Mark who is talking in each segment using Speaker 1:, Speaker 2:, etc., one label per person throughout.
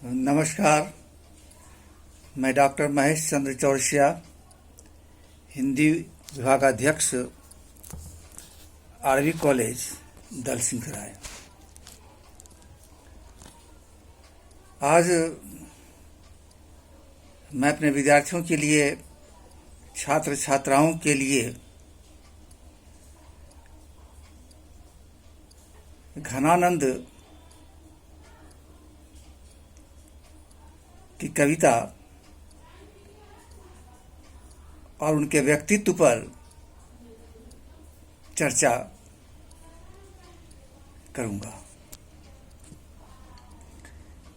Speaker 1: नमस्कार। मैं डॉक्टर महेश चंद्र चौरसिया, हिंदी विभागाध्यक्ष, आरवी कॉलेज, दल सिंह राय। आज मैं अपने विद्यार्थियों के लिए, छात्र छात्राओं के लिए घनानंद की कविता और उनके व्यक्तित्व पर चर्चा करूंगा।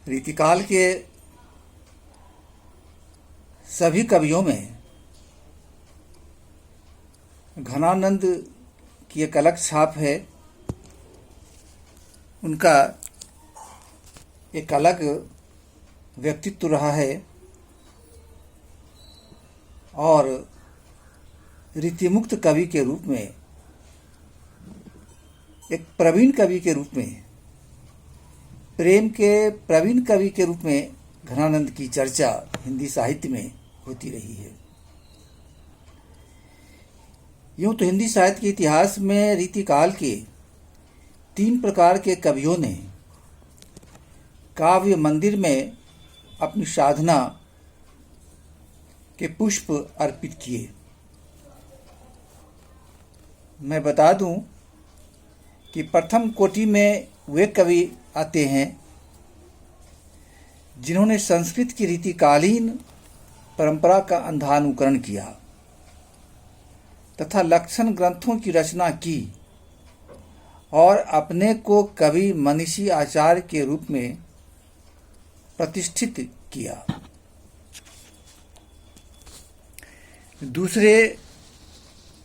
Speaker 1: रीतिकाल के सभी कवियों में घनानंद की एक अलग छाप है। उनका एक अलग व्यक्तित्व रहा है और रीतिमुक्त कवि के रूप में, एक प्रवीण कवि के रूप में, प्रेम के प्रवीण कवि के रूप में घनानंद की चर्चा हिंदी साहित्य में होती रही है। यूं तो हिंदी साहित्य के इतिहास में रीतिकाल के 3 प्रकार के कवियों ने काव्य मंदिर में अपनी साधना के पुष्प अर्पित किए। मैं बता दूं कि प्रथम कोटि में वे कवि आते हैं जिन्होंने संस्कृत की रीतिकालीन परंपरा का अंधानुकरण किया तथा लक्षण ग्रंथों की रचना की और अपने को कवि मनीषी आचार्य के रूप में प्रतिष्ठित किया। दूसरे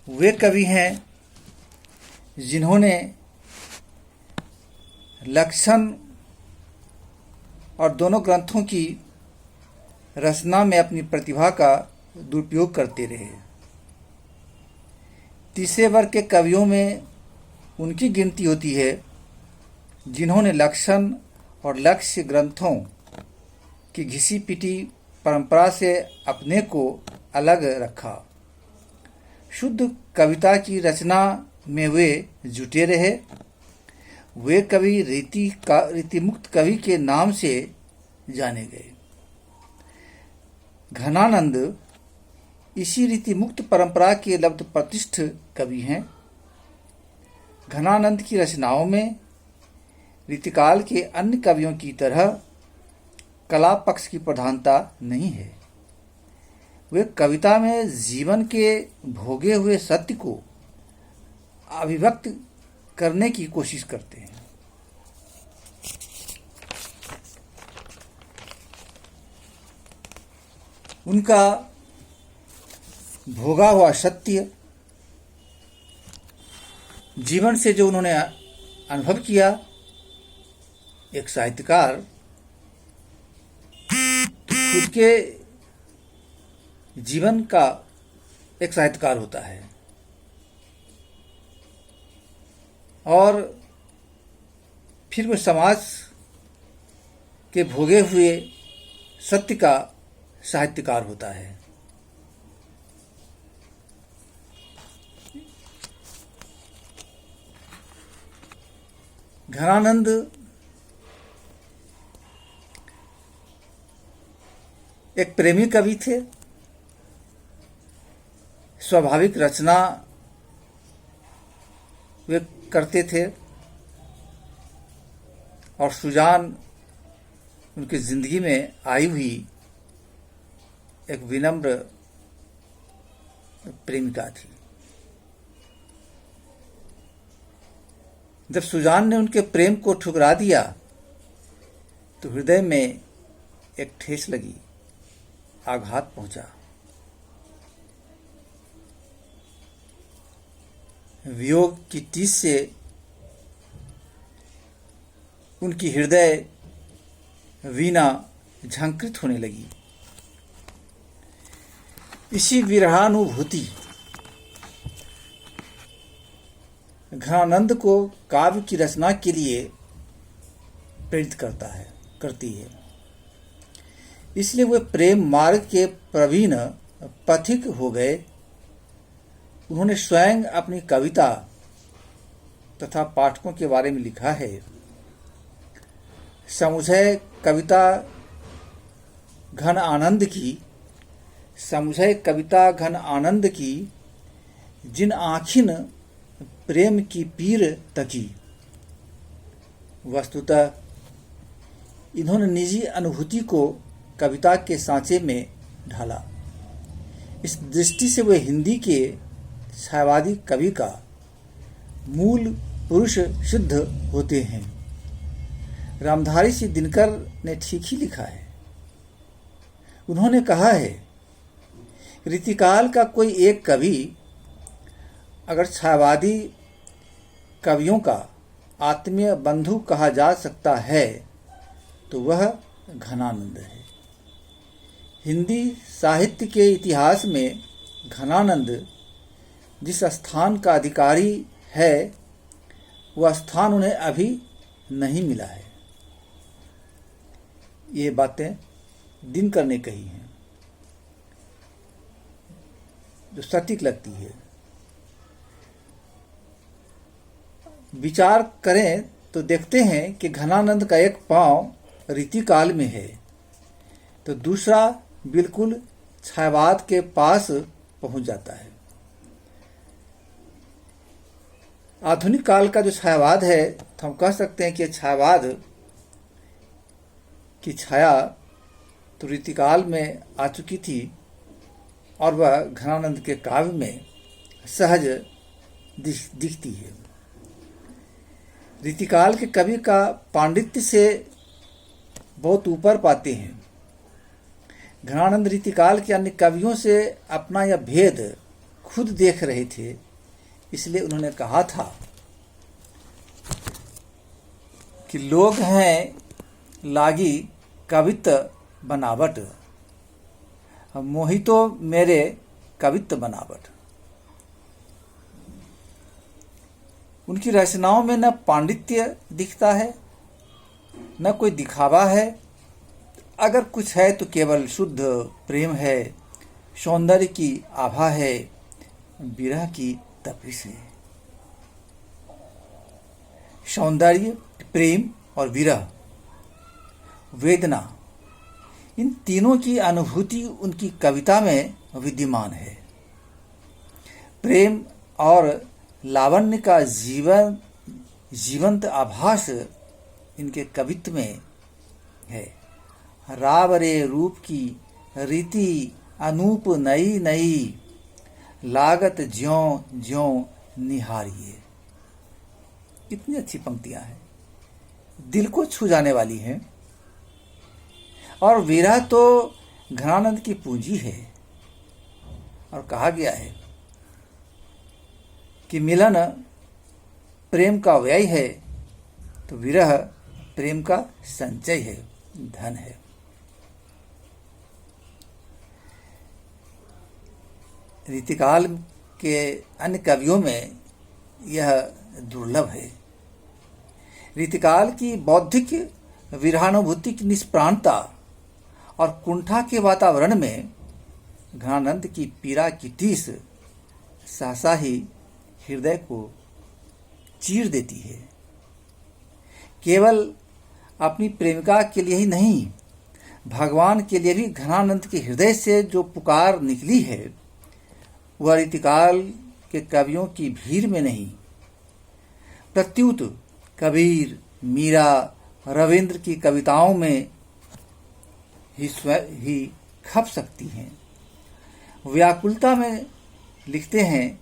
Speaker 1: वे कवि हैं जिन्होंने लक्षण और दोनों ग्रंथों की रचना में अपनी प्रतिभा का दुरुपयोग करते रहे। तीसरे वर्ग के कवियों में उनकी गिनती होती है जिन्होंने लक्षण और लक्ष्य ग्रंथों की घिसी पिटी परंपरा से अपने को अलग रखा। शुद्ध कविता की रचना में वे जुटे रहे। वे कवि रीतिमुक्त कवि के नाम से जाने गए। घनानंद इसी रीतिमुक्त परंपरा के लब्ध प्रतिष्ठ कवि हैं। घनानंद की रचनाओं में रीतिकाल के अन्य कवियों की तरह कला पक्ष की प्रधानता नहीं है। वे कविता में जीवन के भोगे हुए सत्य को अभिव्यक्त करने की कोशिश करते हैं। उनका भोगा हुआ सत्य, जीवन से जो उन्होंने अनुभव किया, एक साहित्यकार खुद के जीवन का एक साहित्यकार होता है और फिर वह समाज के भोगे हुए सत्य का साहित्यकार होता है। घनानंद एक प्रेमी कवि थे। स्वाभाविक रचना वे करते थे और सुजान उनकी जिंदगी में आई हुई एक विनम्र प्रेमिका थी। जब सुजान ने उनके प्रेम को ठुकरा दिया तो हृदय में एक ठेस लगी, आघात पहुंचा। वियोग की टीस से उनकी हृदय वीणा झंकृत होने लगी। इसी विरहानुभूति घनानंद को काव्य की रचना के लिए प्रेरित करती है। इसलिए वे प्रेम मार्ग के प्रवीण पथिक हो गए। उन्होंने स्वयं अपनी कविता तथा पाठकों के बारे में लिखा है, समुझे कविता घन आनंद की, समुझे कविता घन आनंद की, जिन आँखिन प्रेम की पीर तकी। वस्तुतः इन्होंने निजी अनुभूति को कविता के सांचे में ढाला। इस दृष्टि से वे हिंदी के छायावादी कवि का मूल पुरुष सिद्ध होते हैं। रामधारी सिंह दिनकर ने ठीक ही लिखा है। उन्होंने कहा है, रीतिकाल का कोई एक कवि अगर छायावादी कवियों का आत्मीय बंधु कहा जा सकता है तो वह घनानंद है। हिंदी साहित्य के इतिहास में घनानंद जिस स्थान का अधिकारी है वह स्थान उन्हें अभी नहीं मिला है। ये बातें दिनकर ने कही हैं, जो सटीक लगती है। विचार करें तो देखते हैं कि घनानंद का एक पांव रीतिकाल में है तो दूसरा बिल्कुल छायावाद के पास पहुंच जाता है। आधुनिक काल का जो छायावाद है तो हम कह सकते हैं कि छायावाद की छाया तो रीतिकाल में आ चुकी थी और वह घनानंद के काव्य में सहज दिखती है। रीतिकाल के कवि का पांडित्य से बहुत ऊपर पाते हैं। घनानंद रीतिकाल के अन्य कवियों से अपना यह भेद खुद देख रहे थे, इसलिए उन्होंने कहा था कि लोग हैं लागी कवित्त बनावट, मोहितो मेरे कवित्त बनावट। उनकी रचनाओं में न पांडित्य दिखता है न कोई दिखावा है। अगर कुछ है तो केवल शुद्ध प्रेम है, सौंदर्य की आभा है, विरह की तपिश है। सौंदर्य, प्रेम और विरह, वेदना, इन तीनों की अनुभूति उनकी कविता में विद्यमान है। प्रेम और लावण्य का जीवंत आभास इनके कवित्व में है। रावरे रूप की रीति अनूप नई नई, लागत ज्यों ज्यों निहारिए। कितनी अच्छी पंक्तियां हैं, दिल को छू जाने वाली हैं। और विरह तो घनानंद की पूंजी है और कहा गया है कि मिलन प्रेम का व्यय है तो विरह प्रेम का संचय है, धन है। रीतिकाल के अन्य कवियों में यह दुर्लभ है। रीतिकाल की बौद्धिक विरहानुभूति की निष्प्राणता और कुंठा के वातावरण में घनानंद की पीड़ा की टीस सहसा ही हृदय को चीर देती है। केवल अपनी प्रेमिका के लिए ही नहीं, भगवान के लिए भी घनानंद के हृदय से जो पुकार निकली है वह रीतिकाल के कवियों की भीड़ में नहीं, प्रत्युत कबीर, मीरा, रविंद्र की कविताओं में ही खप सकती हैं। व्याकुलता में लिखते हैं,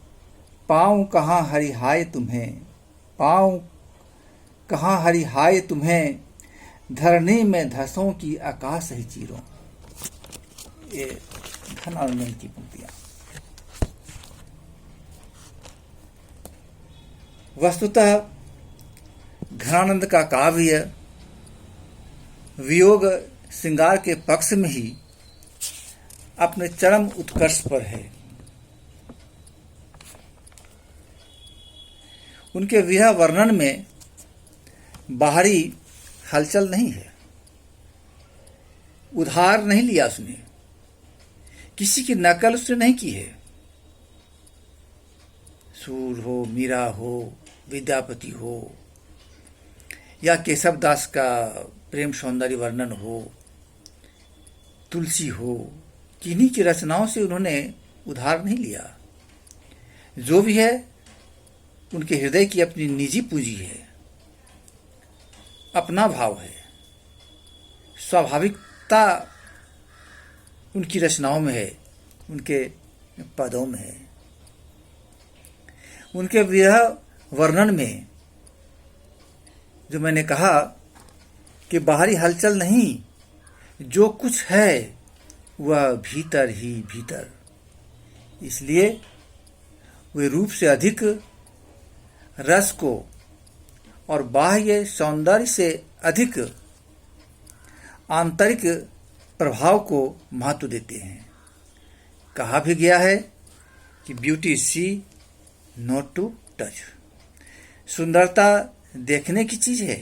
Speaker 1: पाऊँ कहाँ हरिहाय तुम्हें, पाऊँ कहाँ हरिहाय तुम्हें, धरनी में धसों की आकाश ही चीरों। ये घनानंद की पंक्तियां। वस्तुतः घनानंद का काव्य वियोग श्रृंगार के पक्ष में ही अपने चरम उत्कर्ष पर है। उनके विरह वर्णन में बाहरी हलचल नहीं है, उधार नहीं लिया उसने, किसी की नकल उसने नहीं की है। सूर हो, मीरा हो, विद्यापति हो, या केशव दास का प्रेम सौंदर्य वर्णन हो, तुलसी हो, किन्हीं की रचनाओं से उन्होंने उधार नहीं लिया। जो भी है उनके हृदय की अपनी निजी पूंजी है, अपना भाव है, स्वाभाविकता उनकी रचनाओं में है, उनके पदों में है, उनके विरह वर्णन में। जो मैंने कहा कि बाहरी हलचल नहीं, जो कुछ है वह भीतर ही भीतर। इसलिए वे रूप से अधिक रस को और बाह्य सौंदर्य से अधिक आंतरिक प्रभाव को महत्व देते हैं। कहा भी गया है कि beauty see not to touch. सुंदरता देखने की चीज है,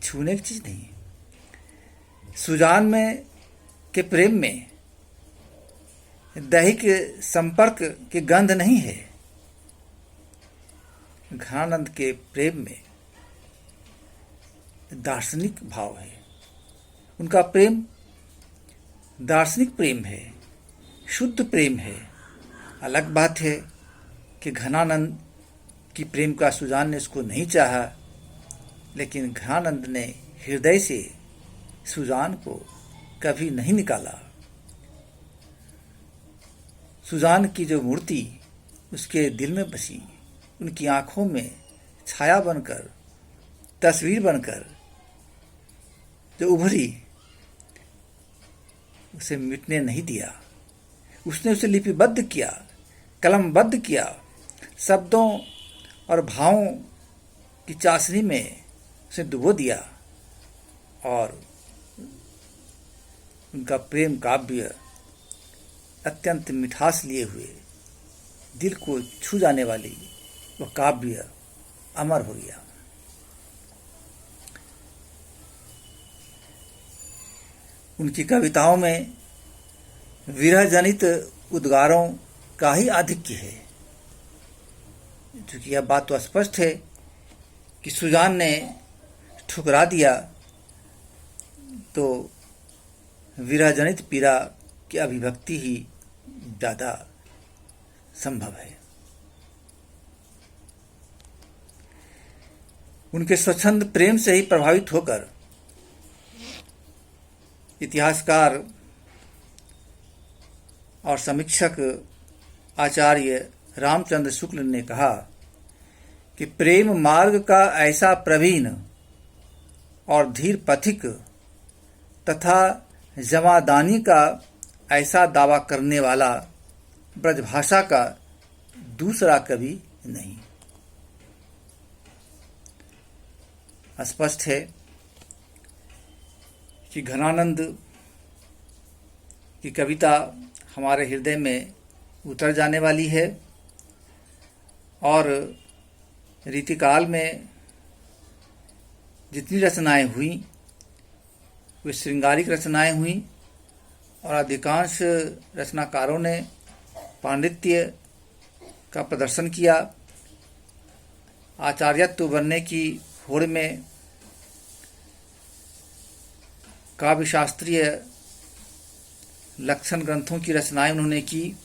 Speaker 1: छूने की चीज नहीं। सुजान में के प्रेम में दैहिक संपर्क की गंध नहीं है। घनानंद के प्रेम में दार्शनिक भाव है। उनका प्रेम दार्शनिक प्रेम है, शुद्ध प्रेम है। अलग बात है कि घनानंद की प्रेम का सुजान ने उसको नहीं चाहा, लेकिन घनानंद ने हृदय से सुजान को कभी नहीं निकाला। सुजान की जो मूर्ति उसके दिल में बसी, उनकी आंखों में छाया बनकर, तस्वीर बनकर जो उभरी, उसे मिटने नहीं दिया। उसने उसे लिपिबद्ध किया, कलमबद्ध किया, शब्दों और भावों की चाशनी में उसे डुबो दिया। और उनका प्रेम काव्य अत्यंत मिठास लिए हुए, दिल को छू जाने वाली वह काव्य अमर हो गया। उनकी कविताओं में विरह जनित उद्गारों का ही आधिक्य है। क्योंकि यह बात तो स्पष्ट है कि सुजान ने ठुकरा दिया तो विरह जनित पीड़ा की अभिव्यक्ति ही ज्यादा संभव है। उनके स्वच्छंद प्रेम से ही प्रभावित होकर इतिहासकार और समीक्षक आचार्य रामचंद्र शुक्ल ने कहा कि प्रेम मार्ग का ऐसा प्रवीण और धीर पथिक तथा जमादानी का ऐसा दावा करने वाला ब्रजभाषा का दूसरा कवि नहीं। स्पष्ट है कि घनानंद की कविता हमारे हृदय में उतर जाने वाली है और रीतिकाल में जितनी रचनाएं हुई वे श्रृंगारिक रचनाएं हुई और अधिकांश रचनाकारों ने पांडित्य का प्रदर्शन किया। आचार्यत्व बनने की होड़ में काव्य शास्त्रीय लक्षण ग्रंथों की रचनाएं उन्होंने की,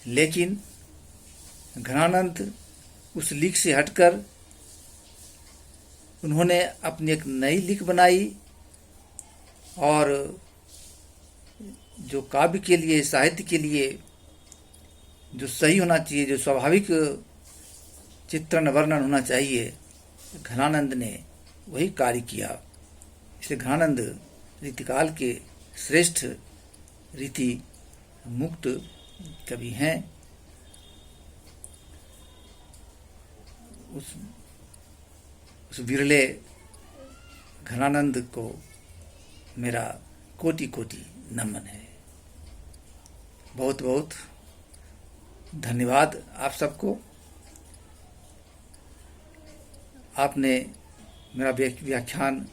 Speaker 1: लेकिन घनानंद उस लीक से हटकर उन्होंने अपनी एक नई लीक बनाई और जो काव्य के लिए, साहित्य के लिए जो सही होना चाहिए, जो स्वाभाविक चित्रण वर्णन होना चाहिए, घनानंद ने वही कार्य किया। इसलिए घनानंद रीतिकाल के श्रेष्ठ रीति मुक्त कवि हैं। उस विरले घनानंद को मेरा कोटि कोटि नमन है। बहुत बहुत धन्यवाद आप सबको। आपने मेरा व्याख्यान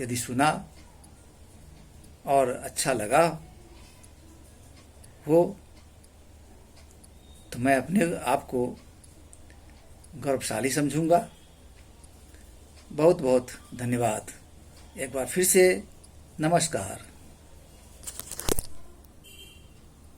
Speaker 1: यदि सुना और अच्छा लगा हो तो मैं अपने आप को गौरवशाली समझूंगा। बहुत बहुत धन्यवाद। एक बार फिर से नमस्कार।